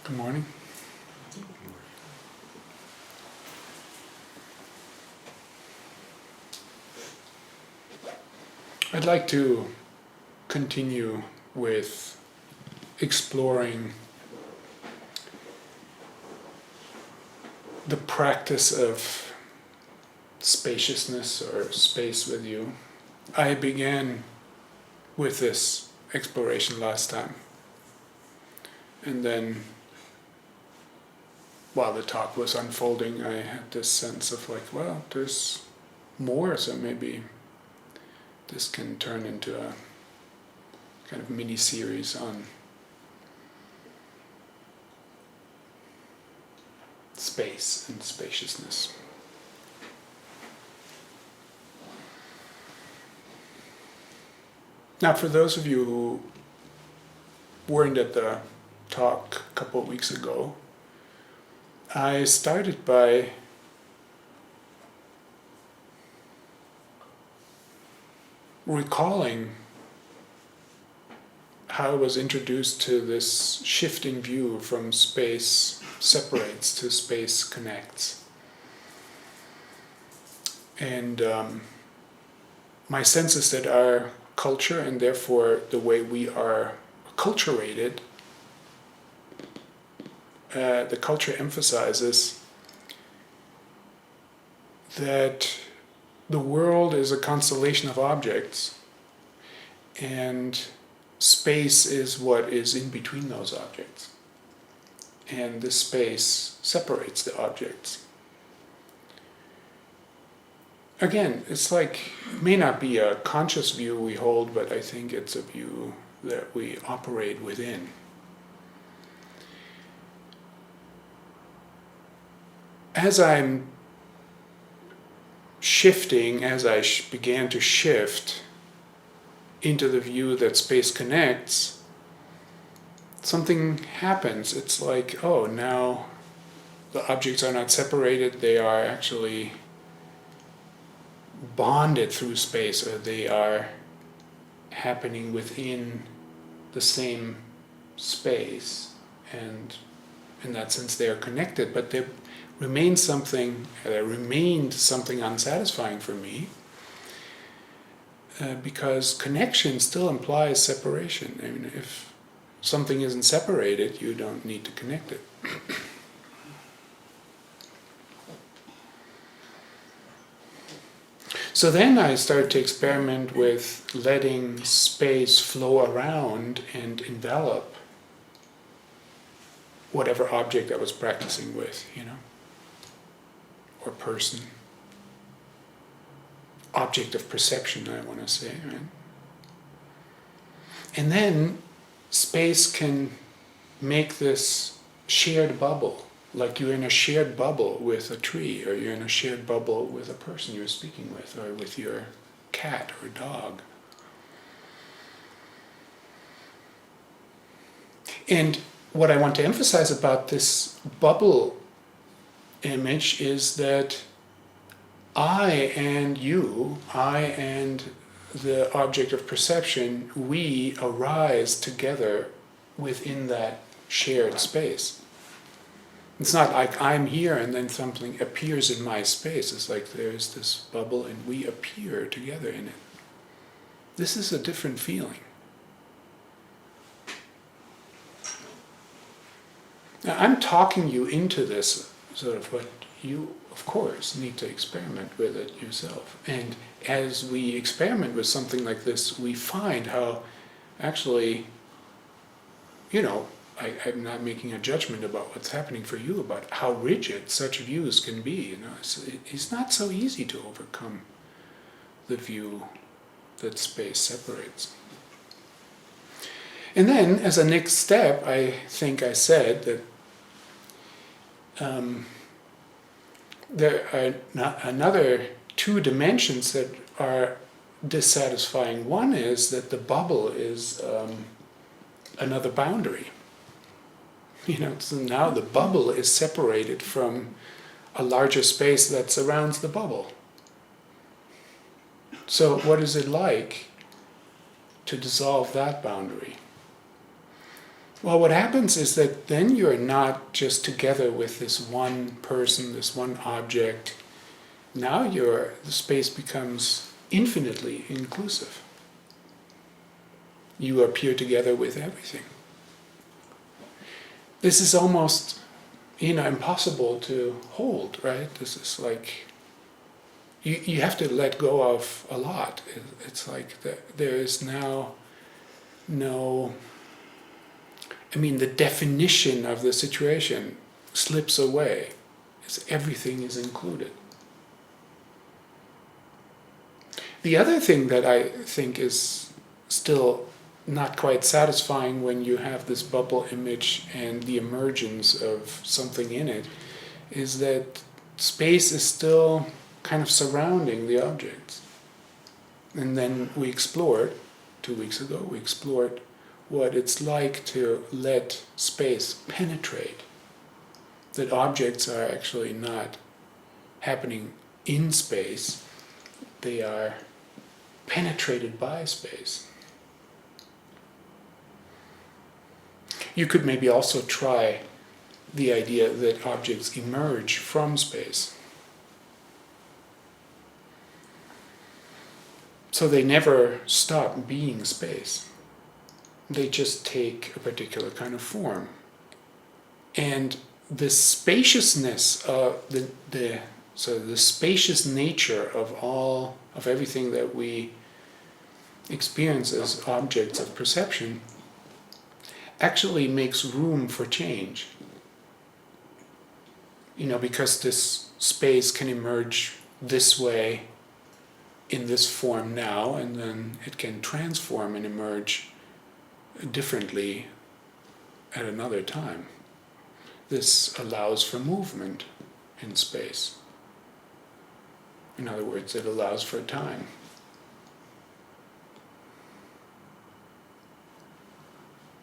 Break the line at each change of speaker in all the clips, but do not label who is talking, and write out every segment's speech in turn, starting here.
Good morning. I'd like to continue with exploring the practice of spaciousness or space with you. I began with this exploration last time, and then while the talk was unfolding, I had this sense of like, well, there's more, so maybe this can turn into a kind of mini-series on space and spaciousness. Now, for those of you who weren't at the talk a couple of weeks ago, I started by recalling how I was introduced to this shifting view from space separates to space connects. And my sense is that our culture, and therefore the way we are acculturated, the culture emphasizes that the world is a constellation of objects, and space is what is in between those objects. And this space separates the objects. Again, it's like, it may not be a conscious view we hold, but I think it's a view that we operate within. As I'm shifting, as I began to shift into the view that space connects, something happens. It's like, oh, now the objects are not separated, they are actually bonded through space, or they are happening within the same space, and in that sense they are connected, but there remained something unsatisfying for me, because connection still implies separation. I mean, if something isn't separated, you don't need to connect it. So then I started to experiment with letting space flow around and envelop whatever object I was practicing with, or person. Object of perception, I want to say, right? And then space can make this shared bubble, like you're in a shared bubble with a tree, or you're in a shared bubble with a person you're speaking with, or with your cat or dog. And what I want to emphasize about this bubble image is that I and you, I and the object of perception, we arise together within that shared space. It's not like I'm here and then something appears in my space. It's like there's this bubble and we appear together in it. This is a different feeling. Now, I'm talking you into this sort of, but you, of course, need to experiment with it yourself. And as we experiment with something like this, we find how actually, I'm not making a judgment about what's happening for you, about how rigid such views can be. It's not so easy to overcome the view that space separates. And then, as a next step, I think I said that there are another two dimensions that are dissatisfying. One is that the bubble is another boundary. So now the bubble is separated from a larger space that surrounds the bubble. So what is it like to dissolve that boundary? Well, what happens is that then you're not just together with this one person, this one object. Now the space becomes infinitely inclusive. You appear together with everything. This is almost, impossible to hold, right? This is like, you have to let go of a lot. It's like there is now no, the definition of the situation slips away. Everything is included. The other thing that I think is still not quite satisfying when you have this bubble image and the emergence of something in it is that space is still kind of surrounding the objects. And then we explored, 2 weeks ago, we explored what it's like to let space penetrate. That objects are actually not happening in space, they are penetrated by space. You could maybe also try the idea that objects emerge from space. So they never stop being space. They just take a particular kind of form. And the spaciousness of the spacious nature of everything that we experience as objects of perception actually makes room for change. Because this space can emerge this way in this form now, and then it can transform and emerge differently at another time. This allows for movement in space. In other words, it allows for time.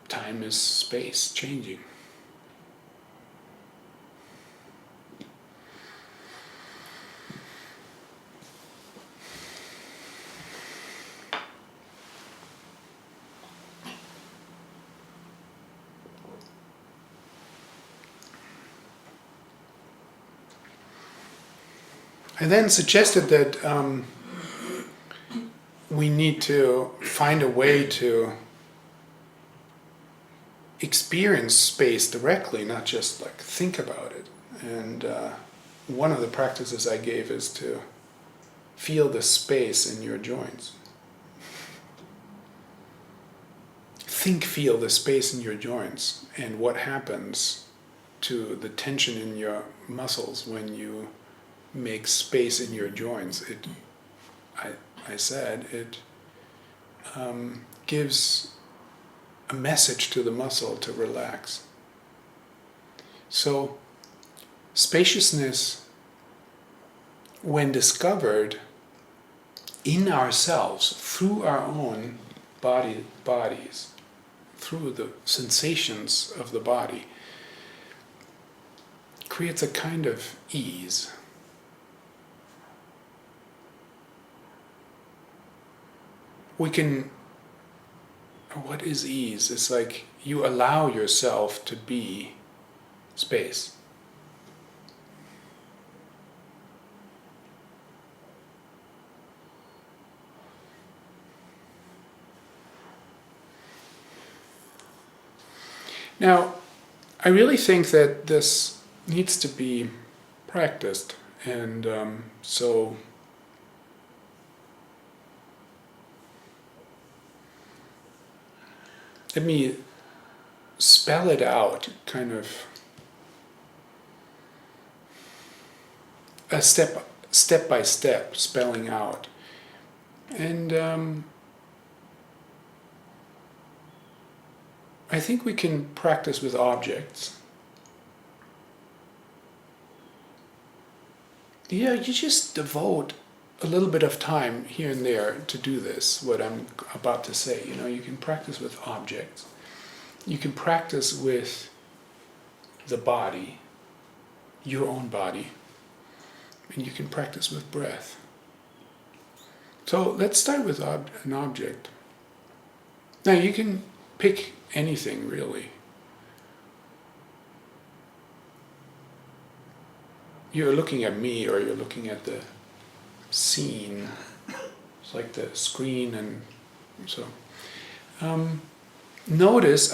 Time is space changing. I then suggested that we need to find a way to experience space directly, not just like think about it. And one of the practices I gave is to feel the space in your joints. Feel the space in your joints and what happens to the tension in your muscles when you make space in your joints. I said it gives a message to the muscle to relax. So spaciousness, when discovered in ourselves through our own bodies, through the sensations of the body, creates a kind of ease. What is ease? It's like you allow yourself to be space. Now, I really think that this needs to be practiced, and so let me spell it out, kind of a step by step spelling out. And I think we can practice with objects. Yeah, you just devote a little bit of time here and there to do this, what I'm about to say. You can practice with objects. You can practice with the body, your own body, and you can practice with breath. So let's start with an object. Now you can pick anything really. you're looking at me or you're looking at the scene. It's like the screen, and so notice,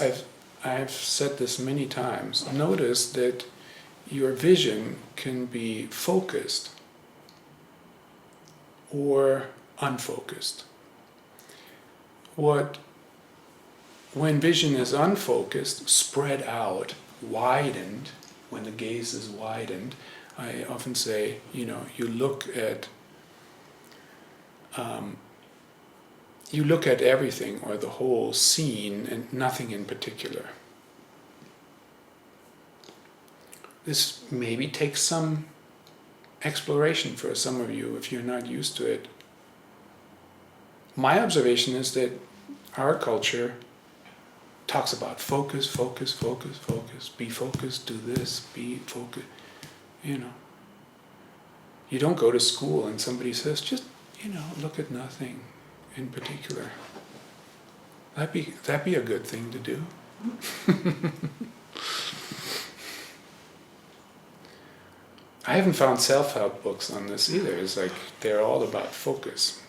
I've said this many times, notice that your vision can be focused or unfocused. When vision is unfocused, spread out, widened, when the gaze is widened, I often say, you look at everything or the whole scene and nothing in particular. This maybe takes some exploration for some of you if you're not used to it. My observation is that our culture talks about focus, focus, focus, focus, be focused, do this, be focused. You don't go to school and somebody says, just, look at nothing in particular. That'd be a good thing to do. I haven't found self-help books on this either. It's like they're all about focus.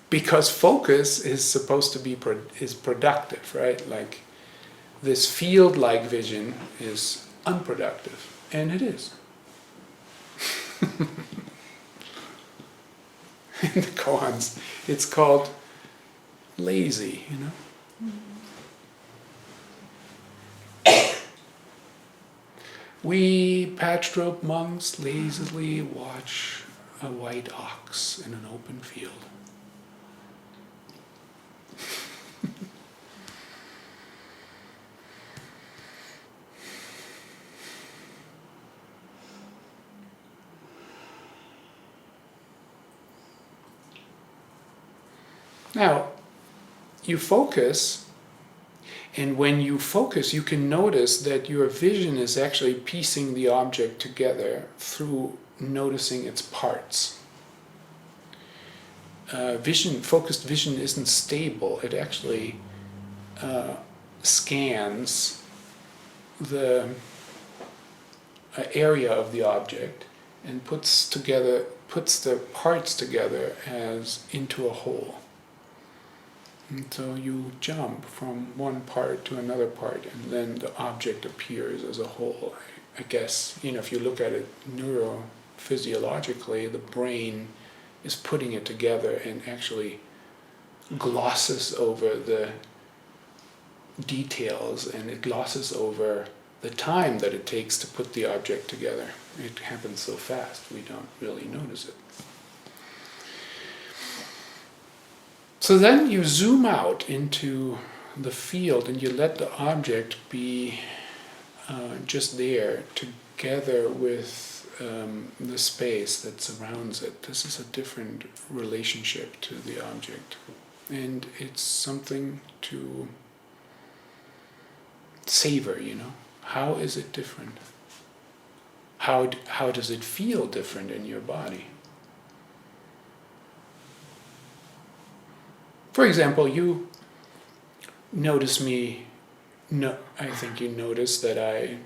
Because focus is supposed to be is productive, right? Like this field-like vision is unproductive, and it is. In the koans, it's called lazy, We patch-rope monks lazily watch a white ox in an open field. Now, you focus, and when you focus, you can notice that your vision is actually piecing the object together through noticing its parts. Focused vision isn't stable. It actually scans the area of the object and puts the parts together as into a whole. And so you jump from one part to another part, and then the object appears as a whole. I guess, if you look at it neurophysiologically, the brain is putting it together and actually glosses over the details, and it glosses over the time that it takes to put the object together. It happens so fast, we don't really notice it. So then you zoom out into the field and you let the object be just there together with the space that surrounds it. This is a different relationship to the object. And it's something to savor, How is it different? How does it feel different in your body? For example, you notice me, I think you notice that I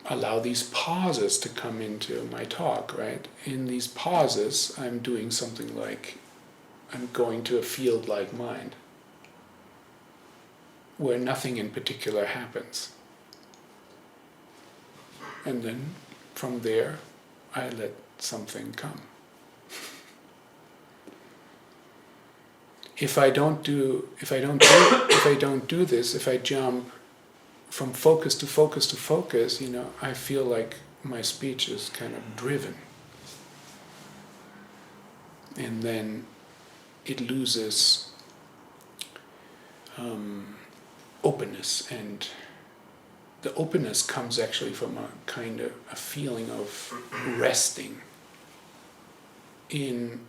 allow these pauses to come into my talk, right? In these pauses, I'm doing something like, I'm going to a field like mind, where nothing in particular happens. And then from there, I let something come. If I don't do this, if I jump from focus to focus to focus, I feel like my speech is kind of driven. And then it loses openness, and the openness comes actually from a kind of a feeling of resting in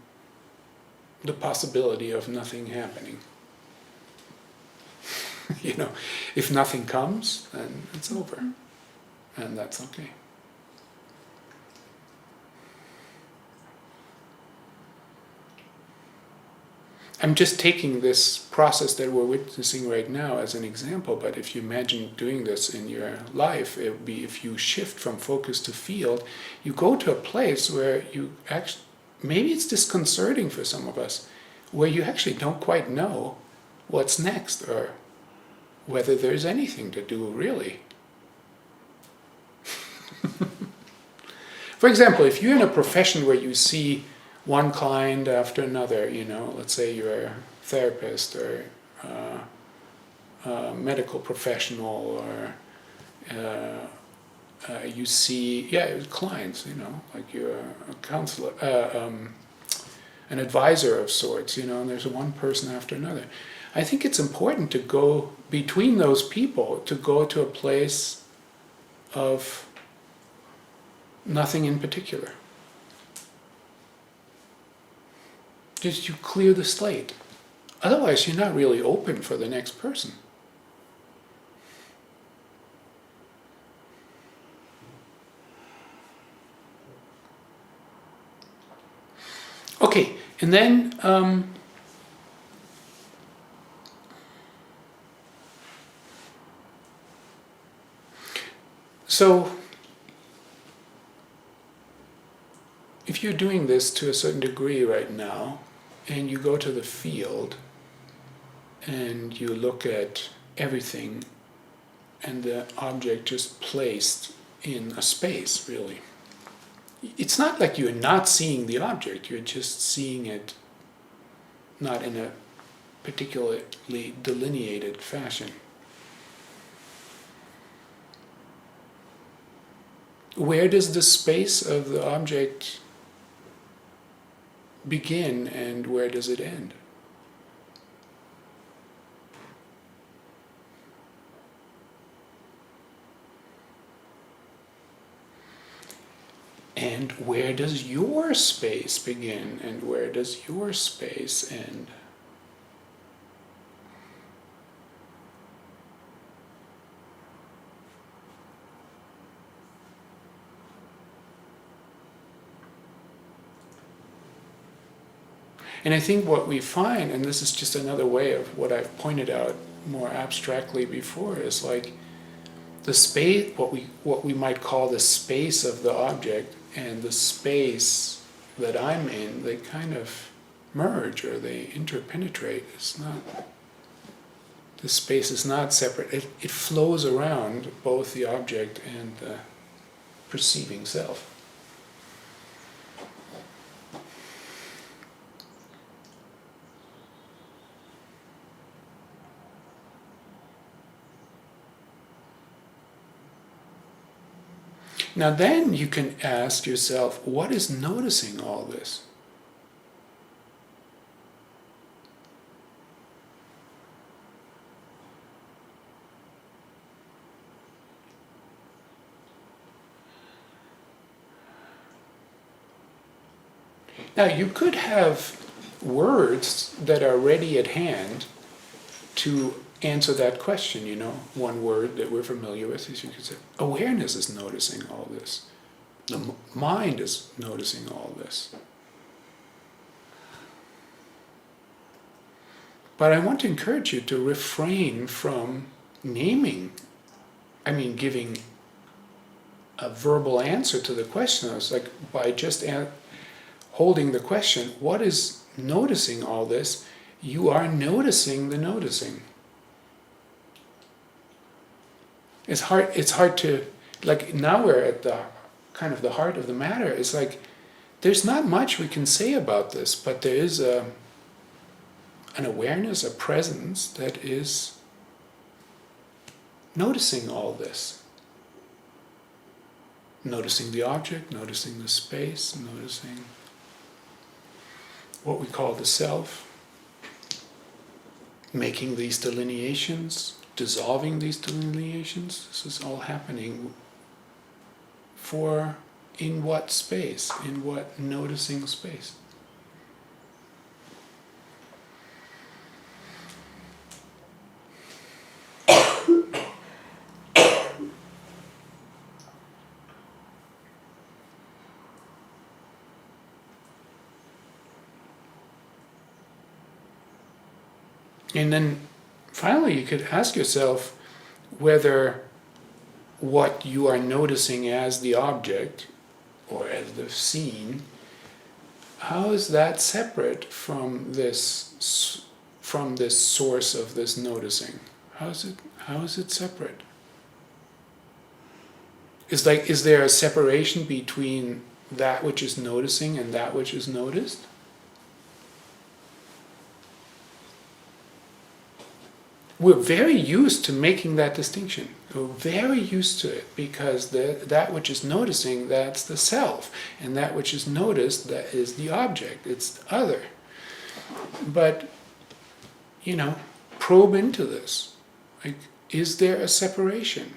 the possibility of nothing happening. If nothing comes, then it's over. And that's okay. I'm just taking this process that we're witnessing right now as an example, but if you imagine doing this in your life, it would be if you shift from focus to field, you go to a place where you actually, maybe it's disconcerting for some of us, where you actually don't quite know what's next or whether there's anything to do really. For example, if you're in a profession where you see one client after another, let's say you're a therapist or a medical professional, or you see, clients, like you're a counselor, an advisor of sorts, and there's one person after another. I think it's important to go between those people, to go to a place of nothing in particular. Just you clear the slate. Otherwise, you're not really open for the next person. Okay, and then so if you're doing this to a certain degree right now, and you go to the field and you look at everything and the object just placed in a space, really. It's not like you're not seeing the object, you're just seeing it not in a particularly delineated fashion. Where does the space of the object begin and where does it end? And where does your space begin and where does your space end? And I think what we find, and this is just another way of what I've pointed out more abstractly before, is like the space, what we might call the space of the object and the space that I'm in, they kind of merge or they interpenetrate. It's not, the space is not separate. It flows around both the object and the perceiving self. Now then you can ask yourself, what is noticing all this? Now you could have words that are ready at hand to answer that question, one word that we're familiar with is, you could say, awareness is noticing all this. The mind is noticing all this. But I want to encourage you to refrain from naming, giving a verbal answer to the question. It's like by just holding the question, what is noticing all this? You are noticing the noticing. It's hard to, like, now we're at the kind of the heart of the matter. It's like, there's not much we can say about this, but there is an awareness, a presence that is noticing all this. Noticing the object, noticing the space, noticing what we call the self, making these delineations, dissolving these delineations. This is all happening in what space, in what noticing space. And then finally you could ask yourself whether what you are noticing as the object or as the scene, how is that separate from this source of this noticing? How is it separate? Is there a separation between that which is noticing and that which is noticed? We're very used to making that distinction. We're very used to it because that which is noticing, that's the self. And that which is noticed, that is the object. It's the other. But, probe into this. Like, is there a separation?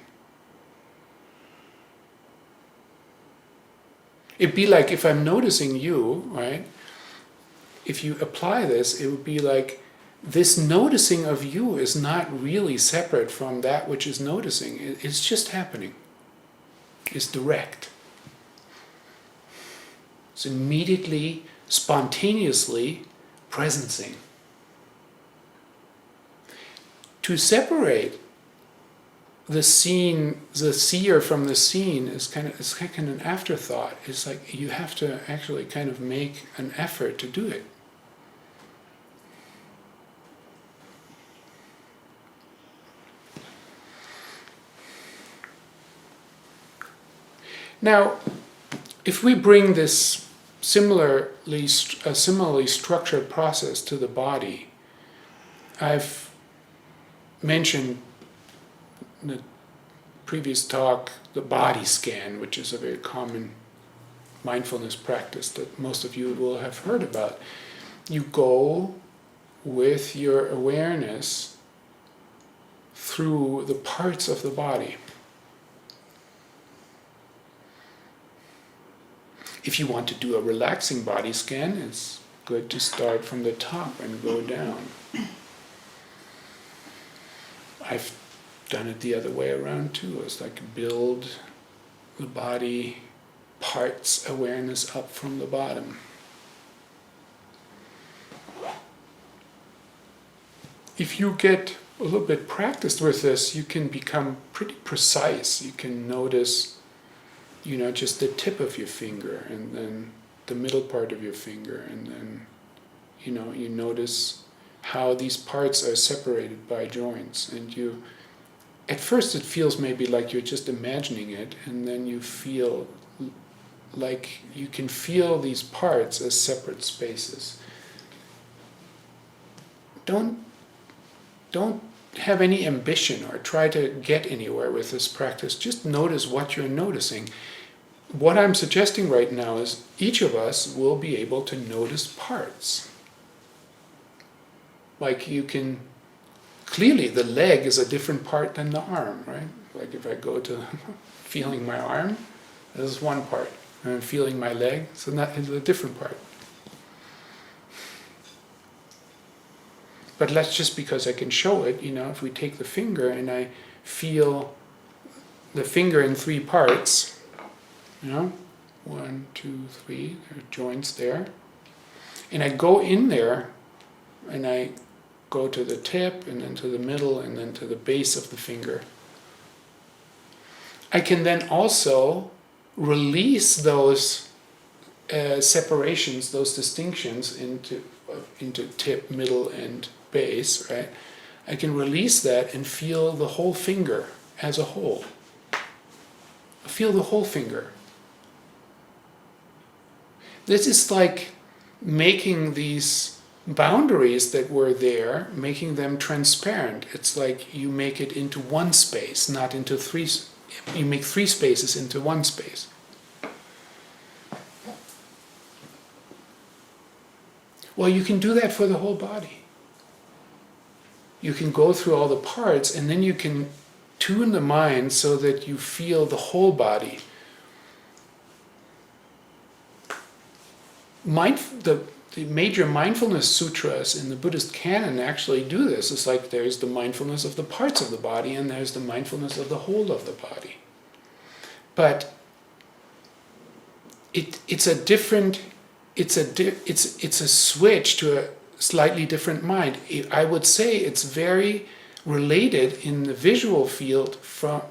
It'd be like if I'm noticing you, right? If you apply this, it would be like, this noticing of you is not really separate from that which is noticing. It's just happening. It's direct. It's immediately, spontaneously presencing. To separate the scene, the seer from the scene is kind of an afterthought. It's like you have to actually kind of make an effort to do it. Now, if we bring this similarly structured process to the body, I've mentioned in the previous talk the body scan, which is a very common mindfulness practice that most of you will have heard about. You go with your awareness through the parts of the body. If you want to do a relaxing body scan, it's good to start from the top and go down. I've done it the other way around too. It's like build the body parts awareness up from the bottom. If you get a little bit practiced with this, you can become pretty precise. You can notice just the tip of your finger, and then the middle part of your finger, and then, you notice how these parts are separated by joints. And at first it feels maybe like you're just imagining it, and then you feel like you can feel these parts as separate spaces. Don't have any ambition or try to get anywhere with this practice. Just notice what you're noticing. What I'm suggesting right now is each of us will be able to notice parts. Like you can, clearly the leg is a different part than the arm, right? Like if I go to feeling my arm, this is one part. And I'm feeling my leg, so that is a different part. But that's just because I can show it, if we take the finger and I feel the finger in three parts, 1, 2, 3, there are joints there. And I go in there and I go to the tip and then to the middle and then to the base of the finger. I can then also release those separations, those distinctions into tip, middle, and base, right? I can release that and feel the whole finger as a whole. Feel the whole finger. This is like making these boundaries that were there, making them transparent. It's like you make it into one space, not into three. You make three spaces into one space. Well, you can do that for the whole body. You can go through all the parts, and then you can tune the mind so that you feel the whole body. The major mindfulness sutras in the Buddhist canon actually do this. It's like there's the mindfulness of the parts of the body, and there's the mindfulness of the whole of the body. But it's a switch to a slightly different mind. I would say it's very related in the visual field from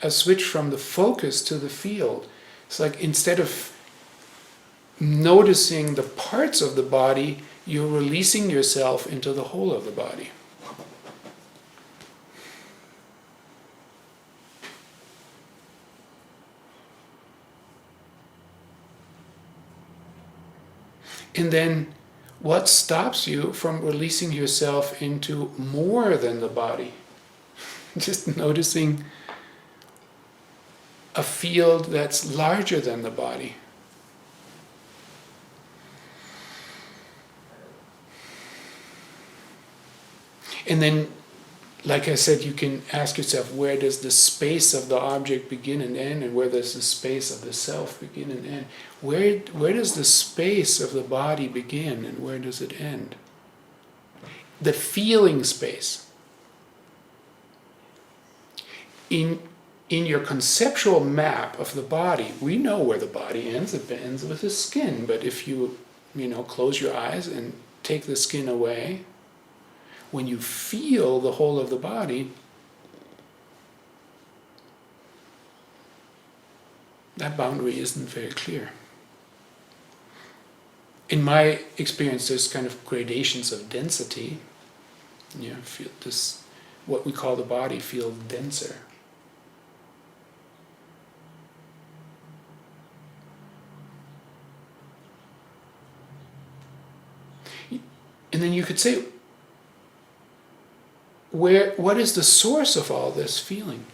a switch from the focus to the field. It's like instead of noticing the parts of the body, you're releasing yourself into the whole of the body. And then what stops you from releasing yourself into more than the body? Just noticing a field that's larger than the body. And then, like I said, you can ask yourself, where does the space of the object begin and end, and where does the space of the self begin and end? Where does the space of the body begin and where does it end? The feeling space. In your conceptual map of the body, we know where the body ends. It ends with the skin. But if you close your eyes and take the skin away, when you feel the whole of the body, that boundary isn't very clear. In my experience, there's kind of gradations of density. Feel this, what we call the body, feels denser. And then you could say, what is the source of all this feeling?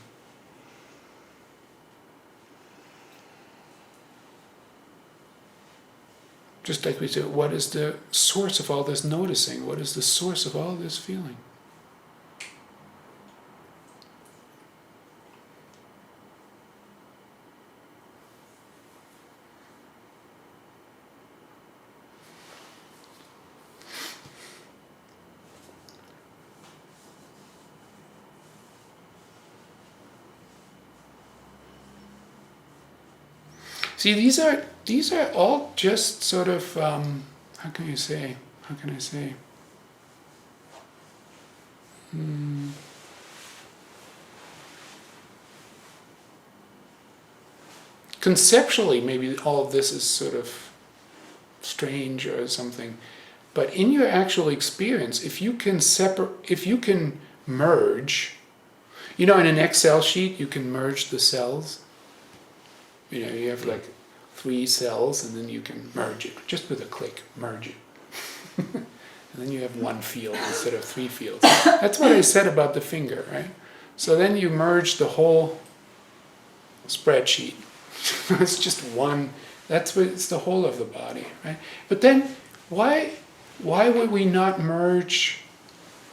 Just like we said, what is the source of all this noticing? What is the source of all this feeling? See, these are all just sort of how can I say? Conceptually, maybe all of this is sort of strange or something, but in your actual experience, if you can merge, in an Excel sheet, you can merge the cells. You have like 3 cells, and then you can merge it just with a click. Merge it, and then you have 1 field instead of 3 fields. That's what I said about the finger, right? So then you merge the whole spreadsheet. It's just one. It's the whole of the body, right? But then, why would we not merge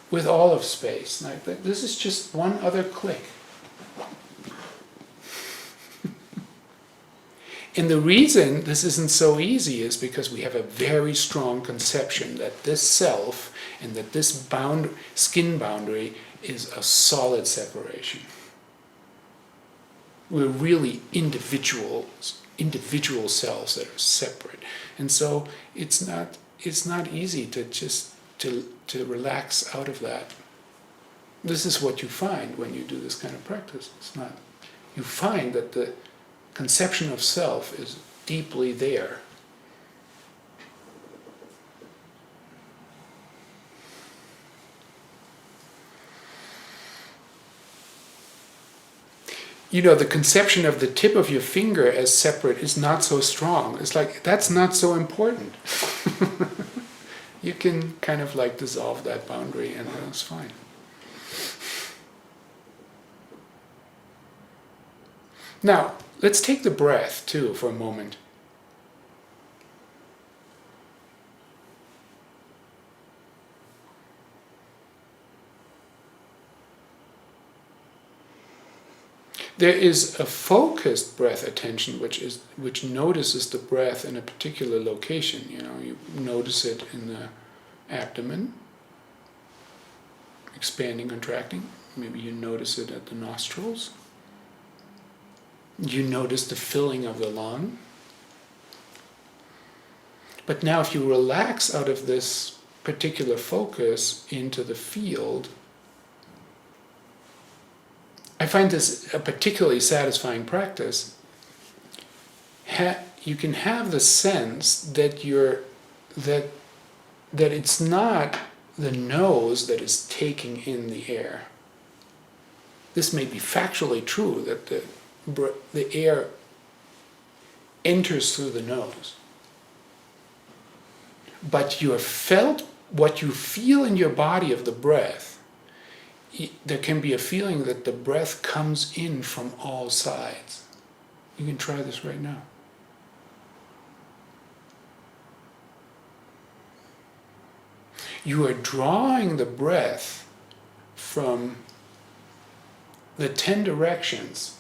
with all of space? Like this is just one other click. And the reason this isn't so easy is because we have a very strong conception that this self and that this skin boundary is a solid separation. We're really individual cells that are separate. And so it's not easy to just to relax out of that. This is what you find when you do this kind of practice. You find that the conception of self is deeply there. The conception of the tip of your finger as separate is not so strong. It's like, that's not so important. You can kind of like dissolve that boundary and that's fine. Now, let's take the breath too for a moment. There is a focused breath attention which notices the breath in a particular location. You notice it in the abdomen, expanding, contracting. Maybe you notice it at the nostrils. You notice the filling of the lung. But now if you relax out of this particular focus into the field, I find this a particularly satisfying practice. You can have the sense that that it's not the nose that is taking in the air. This may be factually true, that the air enters through the nose. But what you feel in your body of the breath, there can be a feeling that the breath comes in from all sides. You can try this right now. You are drawing the breath from the 10 directions,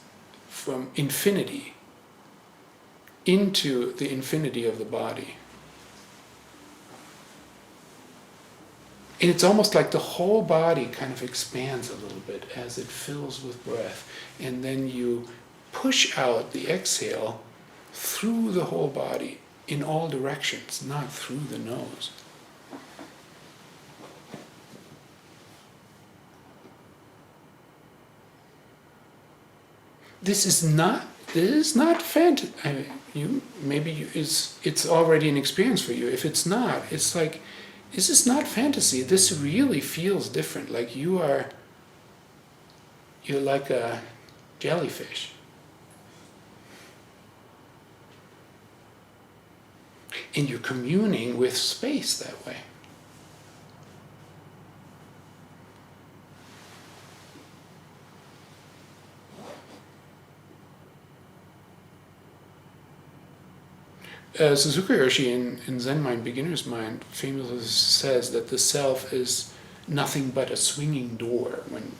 from infinity into the infinity of the body. And it's almost like the whole body kind of expands a little bit as it fills with breath. And then you push out the exhale through the whole body in all directions, not through the nose. This is not fantasy. It's already an experience for you. If it's not, it's like, this is not fantasy. This really feels different. Like you're like a jellyfish. And you're communing with space that way. Suzuki Roshi in Zen Mind, Beginner's Mind, famously says that the self is nothing but a swinging door when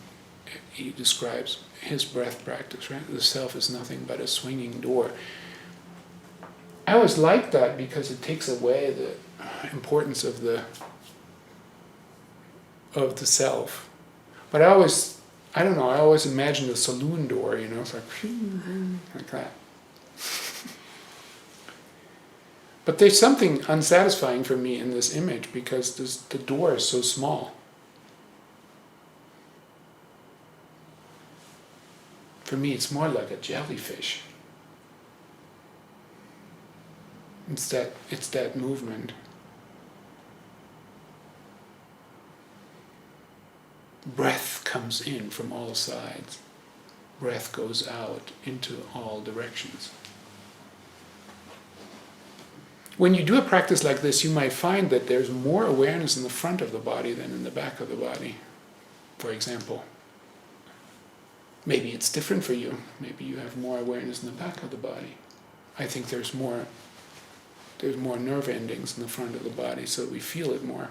he describes his breath practice, right? The self is nothing but a swinging door. I always like that because it takes away the importance of the self. But I always imagine the saloon door, it's like that. But there's something unsatisfying for me in this image because the door is so small. For me, it's more like a jellyfish. It's that movement. Breath comes in from all sides. Breath goes out into all directions. When you do a practice like this, you might find that there's more awareness in the front of the body than in the back of the body, for example. Maybe it's different for you. Maybe you have more awareness in the back of the body. I think there's more nerve endings in the front of the body, so we feel it more.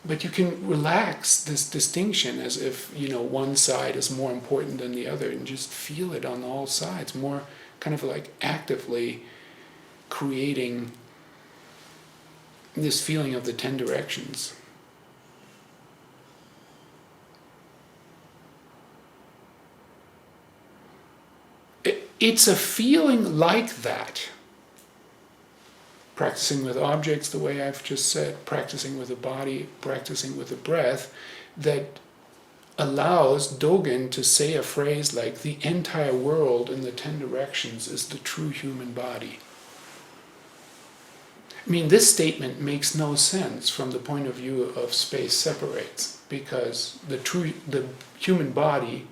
But you can relax this distinction as if, one side is more important than the other, and just feel it on all sides, more kind of like actively creating this feeling of the 10 directions. It's a feeling like that. Practicing with objects the way I've just said, practicing with the body, practicing with the breath, that allows Dogen to say a phrase like, the entire world in the 10 directions is the true human body. This statement makes no sense from the point of view of space separates, because the human body,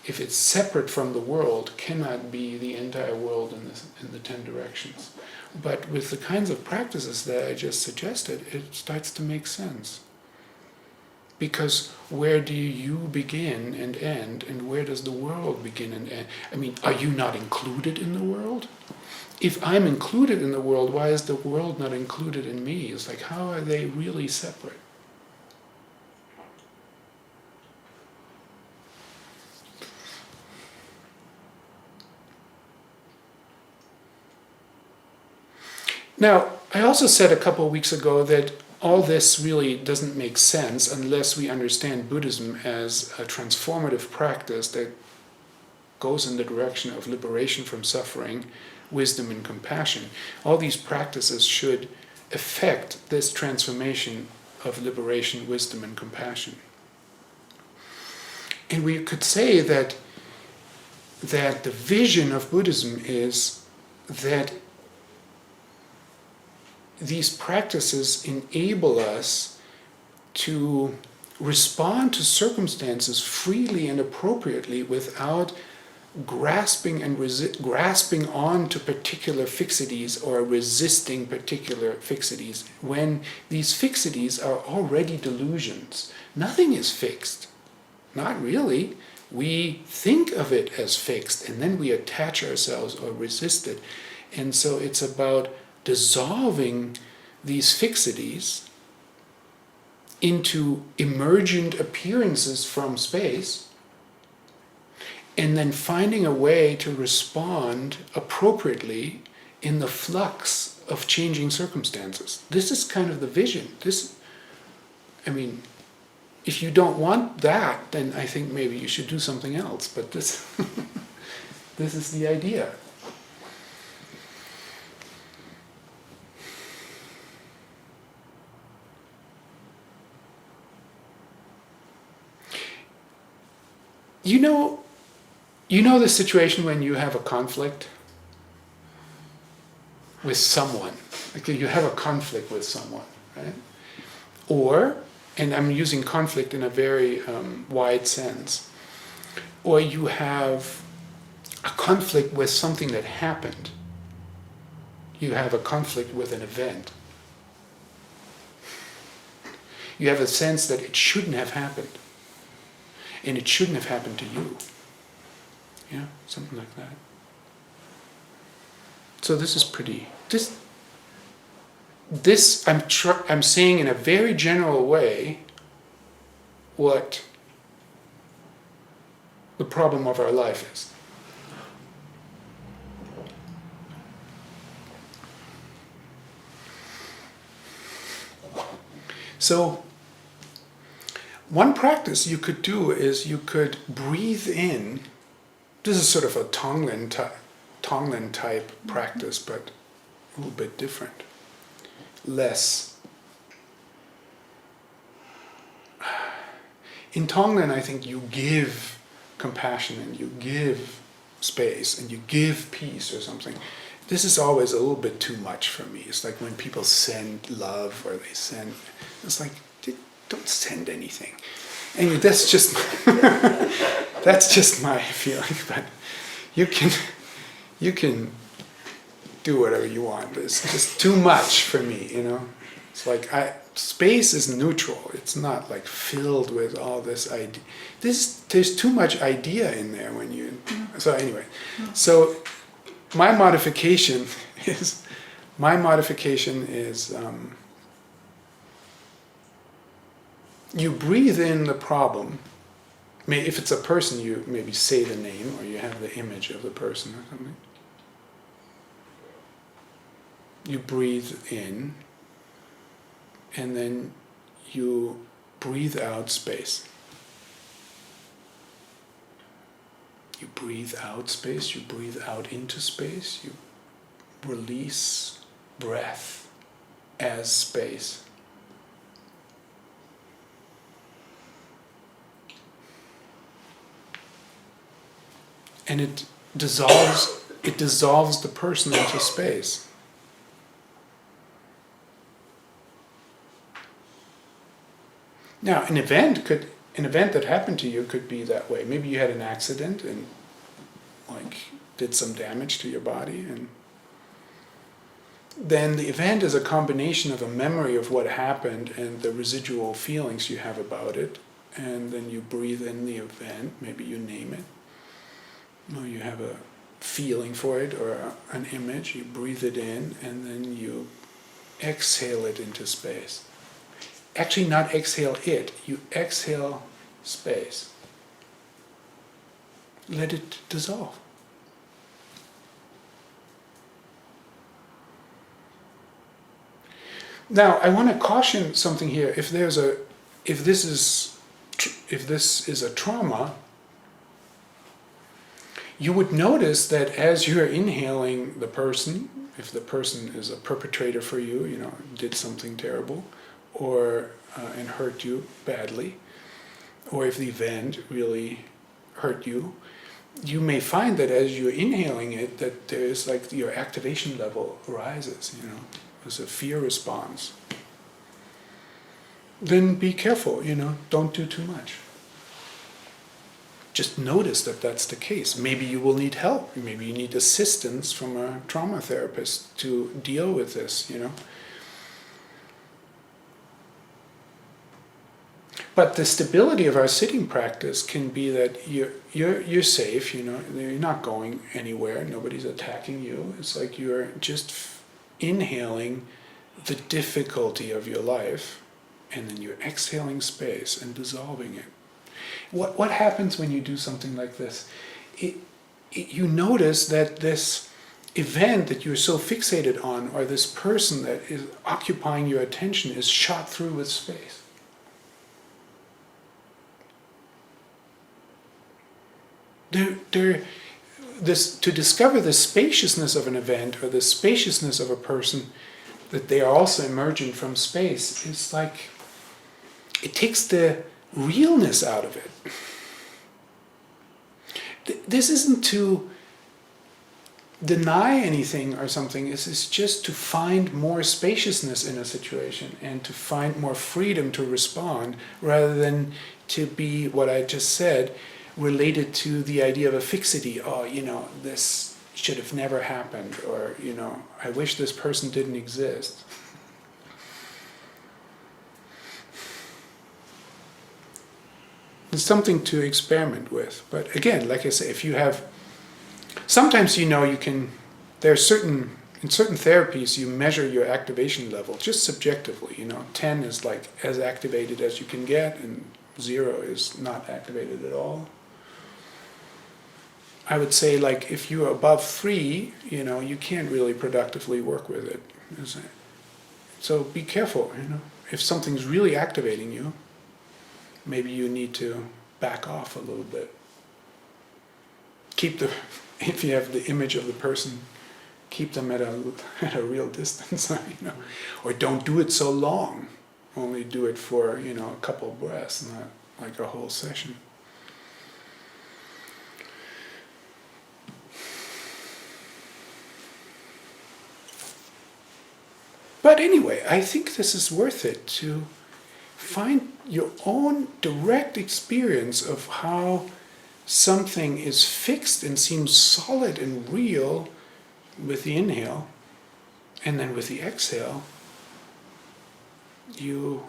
if it's separate from the world, cannot be the entire world in the 10 directions. But with the kinds of practices that I just suggested, it starts to make sense. Because where do you begin and end, and where does the world begin and end? Are you not included in the world? If I'm included in the world, why is the world not included in me? It's like, how are they really separate? Now, I also said a couple of weeks ago that all this really doesn't make sense unless we understand Buddhism as a transformative practice that goes in the direction of liberation from suffering, wisdom and compassion. All these practices should affect this transformation of liberation, wisdom, and compassion. And we could say that the vision of Buddhism is that these practices enable us to respond to circumstances freely and appropriately without grasping on to particular fixities or resisting particular fixities when these fixities are already delusions. Nothing is fixed. Not really. We think of it as fixed and then we attach ourselves or resist it. And so it's about dissolving these fixities into emergent appearances from space, and then finding a way to respond appropriately in the flux of changing circumstances. This is kind of the vision. If you don't want that, then I think maybe you should do something else. But this, this is the idea. You know the situation when you have a conflict with someone. Like you have a conflict with someone, right? Or, and I'm using conflict in a very wide sense, or you have a conflict with something that happened. You have a conflict with an event. You have a sense that it shouldn't have happened. And it shouldn't have happened to you. Yeah, something like that. So this is pretty. This I'm saying in a very general way what the problem of our life is. So one practice you could do is you could breathe in. This is sort of a Tonglen type practice, but a little bit different. Less. In Tonglen, I think you give compassion and you give space and you give peace or something. This is always a little bit too much for me. It's like when people send love or they send, it's like, don't send anything. Anyway, that's just my feeling. But you can do whatever you want. But it's just too much for me, It's like space is neutral. It's not like filled with all this idea. There's too much idea in there when you. So anyway, so my modification is. You breathe in the problem. If it's a person, you maybe say the name or you have the image of the person or something. You breathe in and then you breathe out space. You breathe out space, you breathe out into space, you release breath as space. And it dissolves the person into space. Now, an event that happened to you could be that way. Maybe you had an accident and did some damage to your body, and then the event is a combination of a memory of what happened and the residual feelings you have about it, and then you breathe in the event, maybe you name it. Or you have a feeling for it or an image, you breathe it in and then you exhale it into space. Actually, not exhale it, you exhale space. Let it dissolve. Now, I want to caution something here. If this is a trauma, you would notice that as you're inhaling the person if the person is a perpetrator for you, did something terrible, or and hurt you badly, or if the event really hurt you, you may find that as you're inhaling it, that there's like your activation level rises, there's a fear response. Then be careful, don't do too much. Just notice that that's the case. Maybe you will need help. Maybe you need assistance from a trauma therapist to deal with this, But the stability of our sitting practice can be that you're safe, you're not going anywhere, nobody's attacking you. It's like you're just inhaling the difficulty of your life, and then you're exhaling space and dissolving it. What happens when you do something like this? You notice that this event that you're so fixated on, or this person that is occupying your attention, is shot through with space. To discover the spaciousness of an event or the spaciousness of a person, that they are also emergent from space, is like, it takes the realness out of it. This isn't to deny anything or something. This is just to find more spaciousness in a situation and to find more freedom to respond, rather than to be, what I just said, related to the idea of a fixity. Oh, this should have never happened, or, I wish this person didn't exist. It's something to experiment with. But again, like I say, if you have, sometimes you can, in certain therapies you measure your activation level just subjectively. 10 is like as activated as you can get, and 0 is not activated at all. I would say, like, if you're above 3, you can't really productively work with it. So be careful, If something's really activating you, maybe you need to back off a little bit. If you have the image of the person, keep them at a real distance, Or don't do it so long. Only do it for, a couple of breaths, not like a whole session. But anyway, I think this is worth it, to find your own direct experience of how something is fixed and seems solid and real with the inhale, and then with the exhale, you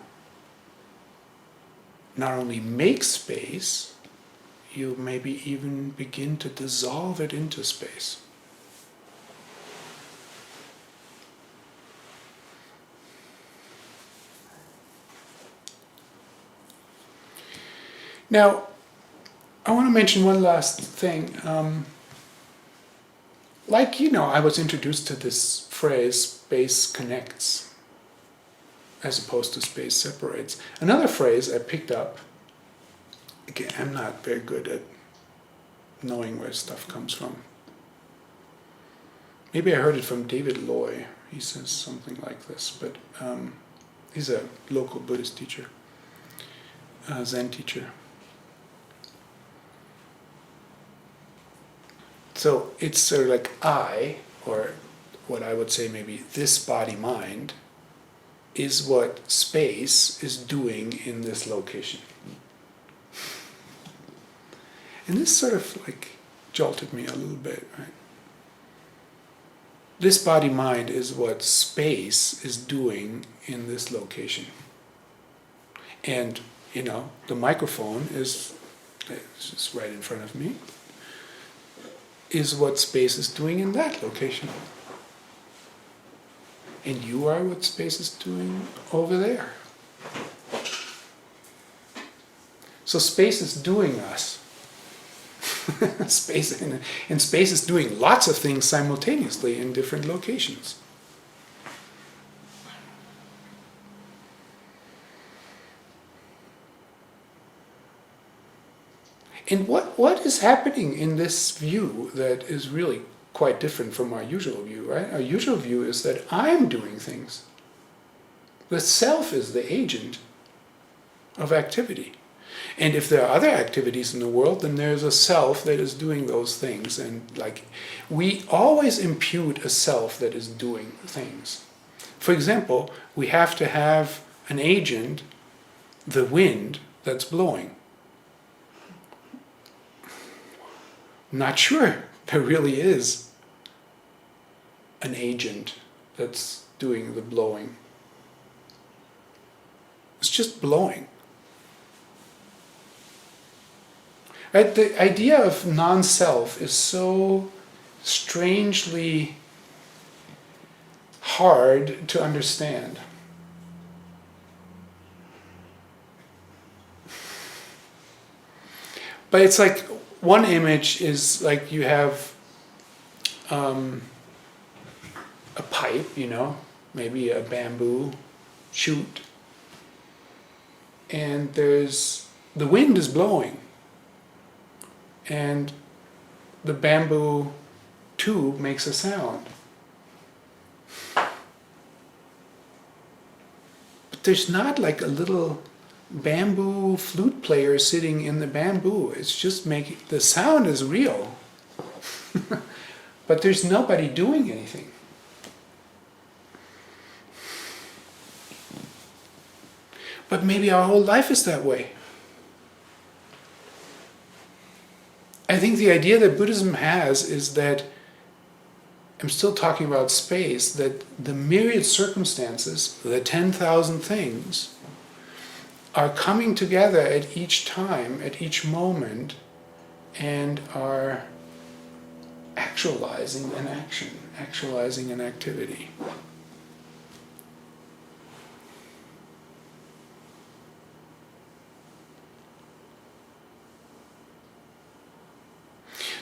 not only make space, you maybe even begin to dissolve it into space. Now, I want to mention one last thing. I was introduced to this phrase, space connects, as opposed to space separates. Another phrase I picked up, again, I'm not very good at knowing where stuff comes from. Maybe I heard it from David Loy. He says something like this, but he's a local Buddhist teacher, Zen teacher. So it's sort of like I, or what I would say maybe this body-mind, is what space is doing in this location. And this sort of like jolted me a little bit, right? This body-mind is what space is doing in this location. And, the microphone it's just right in front of me, is what space is doing in that location. And you are what space is doing over there. So space is doing us. Space is doing lots of things simultaneously in different locations. And what is happening in this view that is really quite different from our usual view, right? Our usual view is that I'm doing things. The self is the agent of activity. And if there are other activities in the world, then there's a self that is doing those things. And like, we always impute a self that is doing things. For example, we have to have an agent, the wind that's blowing. Not sure there really is an agent that's doing the blowing. It's just blowing. Right? The idea of non-self is so strangely hard to understand. But it's like, one image is like you have a pipe, maybe a bamboo shoot, and the wind is blowing, and the bamboo tube makes a sound. But there's not like a little bamboo flute player sitting in the bamboo. It's just making, the sound is real. But there's nobody doing anything. But maybe our whole life is that way. I think the idea that Buddhism has is that, I'm still talking about space, that the myriad circumstances, the 10,000 things, are coming together at each time, at each moment, and are actualizing an action, actualizing an activity.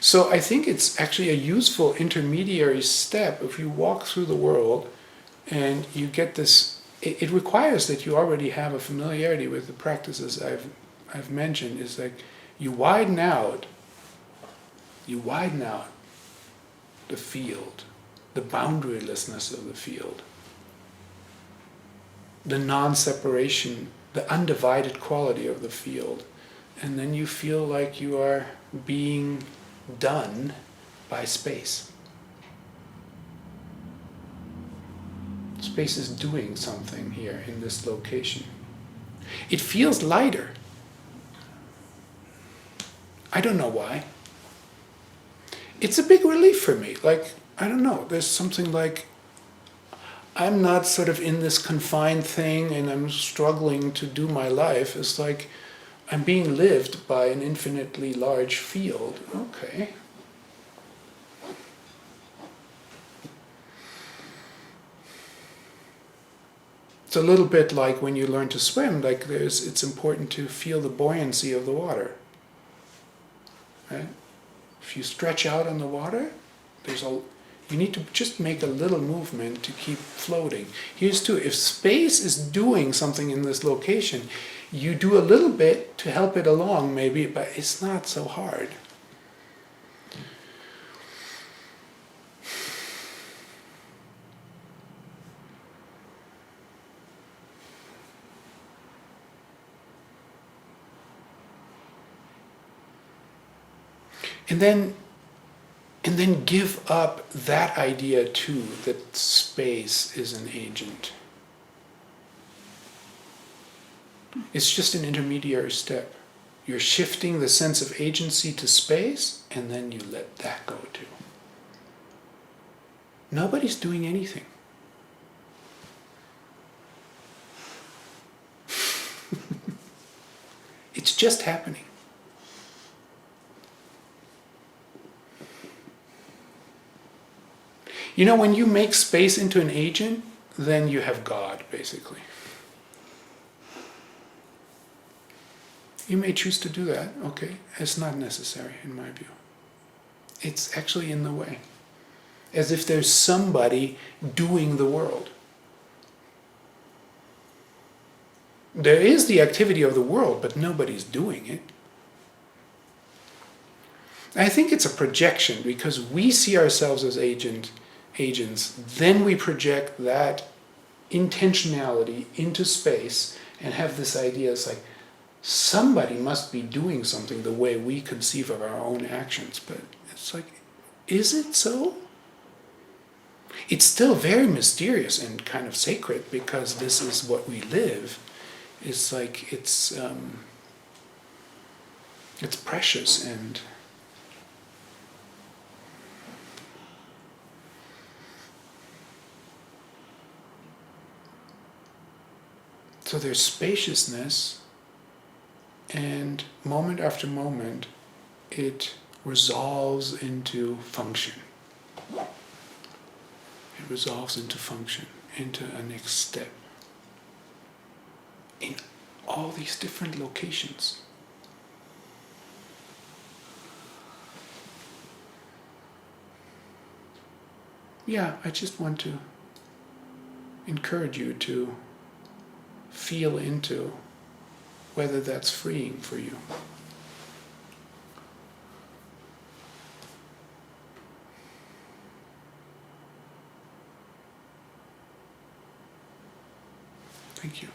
So I think it's actually a useful intermediary step if you walk through the world and you get this. It requires that you already have a familiarity with the practices I've mentioned. Is like you widen out the field, the boundarylessness of the field, the non-separation, the undivided quality of the field, and then you feel like you are being done by space. Space is doing something here in this location. It feels lighter. I don't know why. It's a big relief for me. Like, I don't know, there's something like, I'm not sort of in this confined thing and I'm struggling to do my life. It's like, I'm being lived by an infinitely large field. Okay. It's a little bit like when you learn to swim, like it's important to feel the buoyancy of the water. Right? If you stretch out on the water, you need to just make a little movement to keep floating. Here's too, if space is doing something in this location, you do a little bit to help it along maybe, but it's not so hard. And then give up that idea too, that space is an agent. It's just an intermediary step. You're shifting the sense of agency to space, and then you let that go too. Nobody's doing anything. It's just happening. When you make space into an agent, then you have God, basically. You may choose to do that, okay. It's not necessary, in my view. It's actually in the way. As if there's somebody doing the world. There is the activity of the world, but nobody's doing it. I think it's a projection because we see ourselves as agents, then we project that intentionality into space and have this idea, it's like somebody must be doing something the way we conceive of our own actions. But it's like, is it so? It's still very mysterious and kind of sacred because this is what we live. It's like it's precious and so there's spaciousness, and moment after moment it resolves into function. It resolves into function, into a next step in all these different locations. Yeah, I just want to encourage you to feel into whether that's freeing for you. Thank you.